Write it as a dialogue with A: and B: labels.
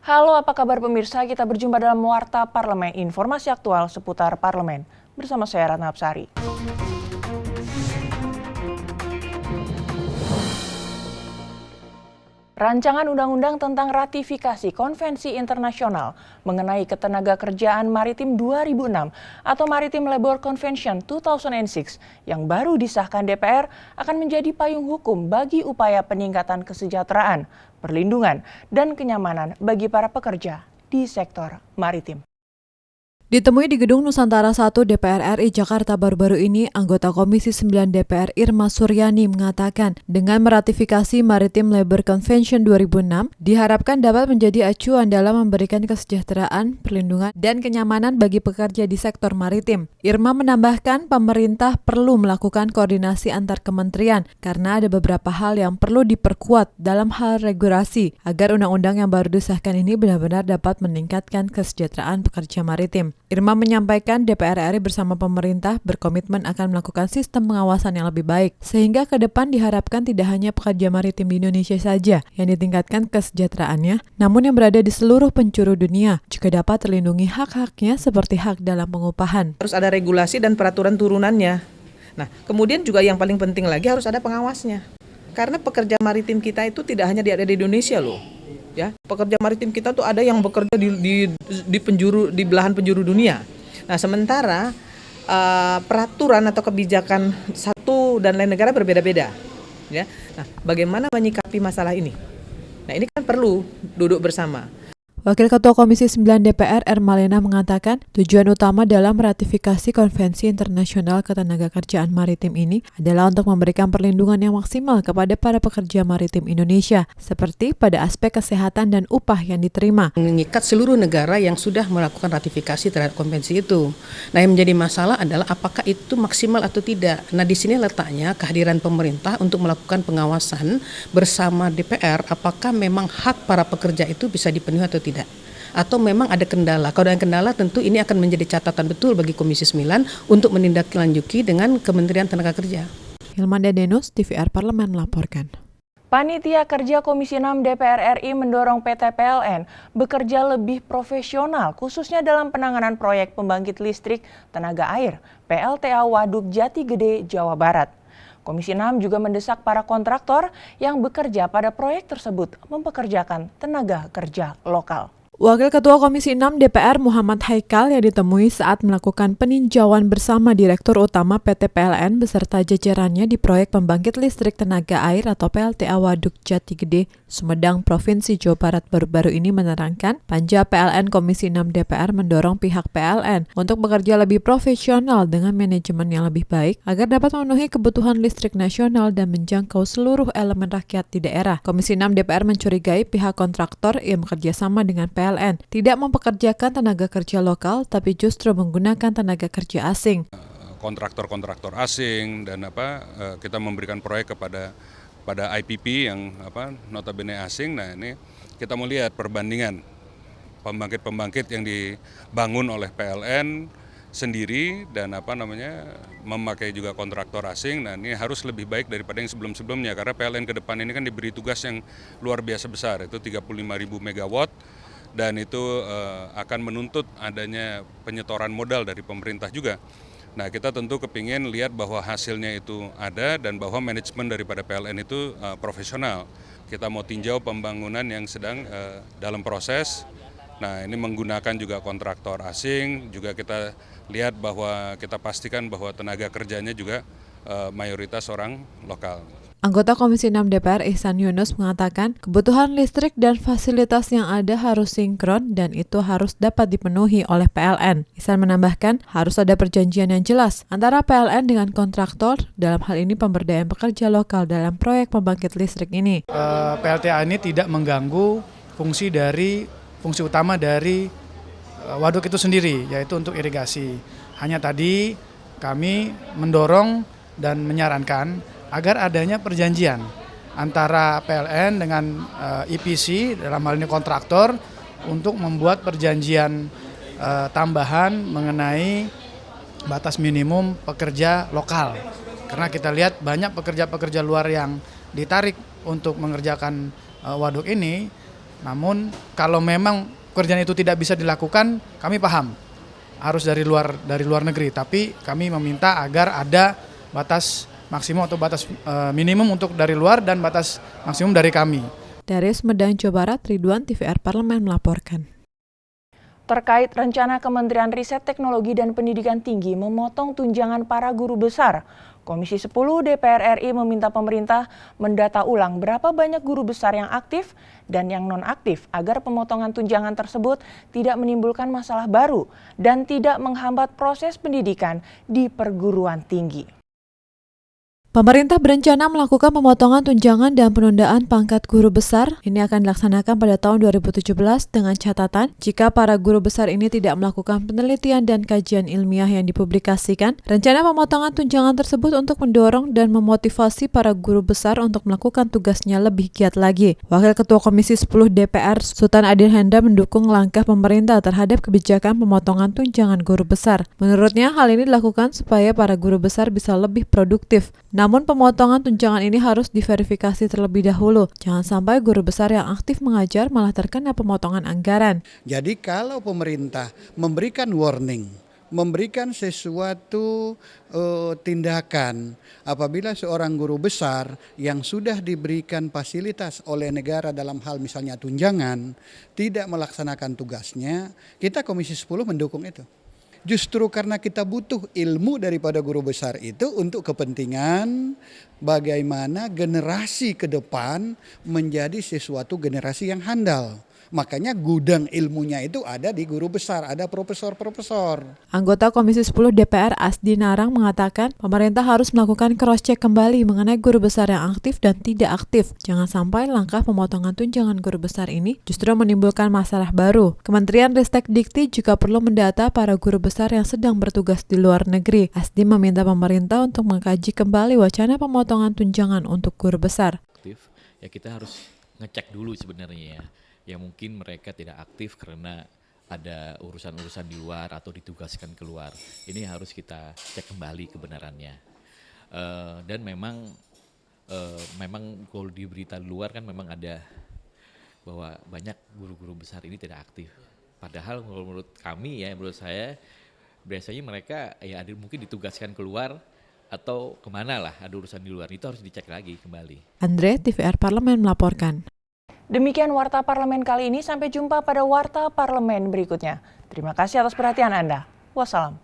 A: Halo, apa kabar pemirsa? Kita berjumpa dalam Warta Parlemen, informasi aktual seputar parlemen. Bersama saya Ratna Absari. Rancangan Undang-Undang tentang ratifikasi Konvensi Internasional mengenai Ketenagakerjaan Maritim 2006 atau Maritime Labour Convention 2006 yang baru disahkan DPR akan menjadi payung hukum bagi upaya peningkatan kesejahteraan, perlindungan, dan kenyamanan bagi para pekerja di sektor maritim.
B: Ditemui di Gedung Nusantara 1 DPR RI Jakarta baru-baru ini, anggota Komisi 9 DPR Irma Suryani mengatakan dengan meratifikasi Maritime Labour Convention 2006 diharapkan dapat menjadi acuan dalam memberikan kesejahteraan, perlindungan, dan kenyamanan bagi pekerja di sektor maritim. Irma menambahkan pemerintah perlu melakukan koordinasi antar kementerian karena ada beberapa hal yang perlu diperkuat dalam hal regulasi agar undang-undang yang baru disahkan ini benar-benar dapat meningkatkan kesejahteraan pekerja maritim. Irma menyampaikan DPR RI bersama pemerintah berkomitmen akan melakukan sistem pengawasan yang lebih baik, sehingga ke depan diharapkan tidak hanya pekerja maritim di Indonesia saja yang ditingkatkan kesejahteraannya, namun yang berada di seluruh penjuru dunia juga dapat terlindungi hak-haknya seperti hak dalam pengupahan.
C: Harus ada regulasi dan peraturan turunannya. Nah, kemudian juga yang paling penting lagi harus ada pengawasnya. Karena pekerja maritim kita itu tidak hanya ada di Indonesia loh. Ya, pekerja maritim kita tuh ada yang bekerja di belahan penjuru dunia. Nah, sementara peraturan atau kebijakan satu dan lain negara berbeda-beda. Ya, nah, bagaimana menyikapi masalah ini? Nah, ini kan perlu duduk bersama.
B: Wakil Ketua Komisi 9 DPR Ermalena mengatakan tujuan utama dalam ratifikasi Konvensi Internasional Ketenagakerjaan Maritim ini adalah untuk memberikan perlindungan yang maksimal kepada para pekerja maritim Indonesia, seperti pada aspek kesehatan dan upah yang diterima.
D: Mengikat seluruh negara yang sudah melakukan ratifikasi terhadap konvensi itu. Nah, yang menjadi masalah adalah apakah itu maksimal atau tidak. Nah, di sini letaknya kehadiran pemerintah untuk melakukan pengawasan bersama DPR, apakah memang hak para pekerja itu bisa dipenuhi atau tidak. Atau memang ada kendala. Kalau ada kendala tentu ini akan menjadi catatan betul bagi Komisi 9 untuk menindaklanjuti dengan Kementerian Tenaga Kerja.
B: Hilman Dedenus, TVR Parlemen melaporkan.
A: Panitia Kerja Komisi 6 DPR RI mendorong PT PLN bekerja lebih profesional khususnya dalam penanganan proyek pembangkit listrik tenaga air PLTA Waduk Jati Gede, Jawa Barat. Komisi 6 juga mendesak para kontraktor yang bekerja pada proyek tersebut mempekerjakan tenaga kerja lokal.
B: Wakil Ketua Komisi 6 DPR Muhammad Haikal yang ditemui saat melakukan peninjauan bersama Direktur Utama PT PLN beserta jajarannya di proyek pembangkit listrik tenaga air atau PLTA Waduk Jati Gede, Sumedang, Provinsi Jawa Barat baru-baru ini menerangkan Panja PLN Komisi 6 DPR mendorong pihak PLN untuk bekerja lebih profesional dengan manajemen yang lebih baik agar dapat memenuhi kebutuhan listrik nasional dan menjangkau seluruh elemen rakyat di daerah. Komisi 6 DPR mencurigai pihak kontraktor yang bekerja sama dengan PLN tidak mempekerjakan tenaga kerja lokal tapi justru menggunakan tenaga kerja asing.
E: Kontraktor-kontraktor asing dan kita memberikan proyek kepada IPP yang notabene asing. Nah, ini kita mau lihat perbandingan pembangkit-pembangkit yang dibangun oleh PLN sendiri dan memakai juga kontraktor asing. Nah, ini harus lebih baik daripada yang sebelum-sebelumnya karena PLN ke depan ini kan diberi tugas yang luar biasa besar, itu 35.000 megawatt. Dan itu akan menuntut adanya penyetoran modal dari pemerintah juga. Nah, kita tentu kepingin lihat bahwa hasilnya itu ada dan bahwa manajemen daripada PLN itu profesional. Kita mau tinjau pembangunan yang sedang dalam proses. Nah, ini menggunakan juga kontraktor asing, juga kita lihat bahwa kita pastikan bahwa tenaga kerjanya juga mayoritas orang lokal.
B: Anggota Komisi 6 DPR Ihsan Yunus mengatakan kebutuhan listrik dan fasilitas yang ada harus sinkron dan itu harus dapat dipenuhi oleh PLN. Ihsan menambahkan harus ada perjanjian yang jelas antara PLN dengan kontraktor dalam hal ini pemberdayaan pekerja lokal dalam proyek pembangkit listrik ini.
F: PLTA ini tidak mengganggu fungsi utama dari waduk itu sendiri, yaitu untuk irigasi. Hanya tadi kami mendorong dan menyarankan agar adanya perjanjian antara PLN dengan EPC, dalam hal ini kontraktor, untuk membuat perjanjian tambahan mengenai batas minimum pekerja lokal. Karena kita lihat banyak pekerja-pekerja luar yang ditarik untuk mengerjakan waduk ini, namun kalau memang pekerjaan itu tidak bisa dilakukan, kami paham harus dari luar negeri, tapi kami meminta agar ada batas maksimum atau batas minimum untuk dari luar dan batas maksimum dari kami.
B: Dari Sumedang, Jawa Barat, Ridwan, TVR Parlemen melaporkan.
A: Terkait rencana Kementerian Riset Teknologi dan Pendidikan Tinggi memotong tunjangan para guru besar, Komisi 10 DPR RI meminta pemerintah mendata ulang berapa banyak guru besar yang aktif dan yang non-aktif agar pemotongan tunjangan tersebut tidak menimbulkan masalah baru dan tidak menghambat proses pendidikan di perguruan tinggi.
B: Pemerintah berencana melakukan pemotongan tunjangan dan penundaan pangkat guru besar. Ini akan dilaksanakan pada tahun 2017 dengan catatan jika para guru besar ini tidak melakukan penelitian dan kajian ilmiah yang dipublikasikan. Rencana pemotongan tunjangan tersebut untuk mendorong dan memotivasi para guru besar untuk melakukan tugasnya lebih giat lagi. Wakil Ketua Komisi 10 DPR Sultan Adil Hendra mendukung langkah pemerintah terhadap kebijakan pemotongan tunjangan guru besar. Menurutnya hal ini dilakukan supaya para guru besar bisa lebih produktif. Namun pemotongan tunjangan ini harus diverifikasi terlebih dahulu. Jangan sampai guru besar yang aktif mengajar malah terkena pemotongan anggaran.
G: Jadi kalau pemerintah memberikan warning, memberikan sesuatu tindakan apabila seorang guru besar yang sudah diberikan fasilitas oleh negara dalam hal misalnya tunjangan tidak melaksanakan tugasnya, kita Komisi 10 mendukung itu. Justru karena kita butuh ilmu daripada guru besar itu untuk kepentingan bagaimana generasi ke depan menjadi sesuatu generasi yang handal. Makanya gudang ilmunya itu ada di guru besar, ada profesor-profesor.
B: Anggota Komisi 10 DPR Asdi Narang mengatakan pemerintah harus melakukan cross-check kembali mengenai guru besar yang aktif dan tidak aktif. Jangan sampai langkah pemotongan tunjangan guru besar ini justru menimbulkan masalah baru. Kementerian Ristek Dikti juga perlu mendata para guru besar yang sedang bertugas di luar negeri. Asdi meminta pemerintah untuk mengkaji kembali wacana pemotongan tunjangan untuk guru besar.
H: Aktif, ya kita harus ngecek dulu sebenarnya ya. Yang mungkin mereka tidak aktif karena ada urusan-urusan di luar atau ditugaskan keluar. Ini harus kita cek kembali kebenarannya. Dan memang kalau di berita luar kan memang ada bahwa banyak guru-guru besar ini tidak aktif. Padahal menurut kami ya, menurut saya biasanya mereka ya ada mungkin ditugaskan keluar atau kemana lah, ada urusan di luar, itu harus dicek lagi kembali.
B: Andre, TVR Parlemen melaporkan.
A: Demikian Warta Parlemen kali ini, sampai jumpa pada Warta Parlemen berikutnya. Terima kasih atas perhatian Anda. Wassalam.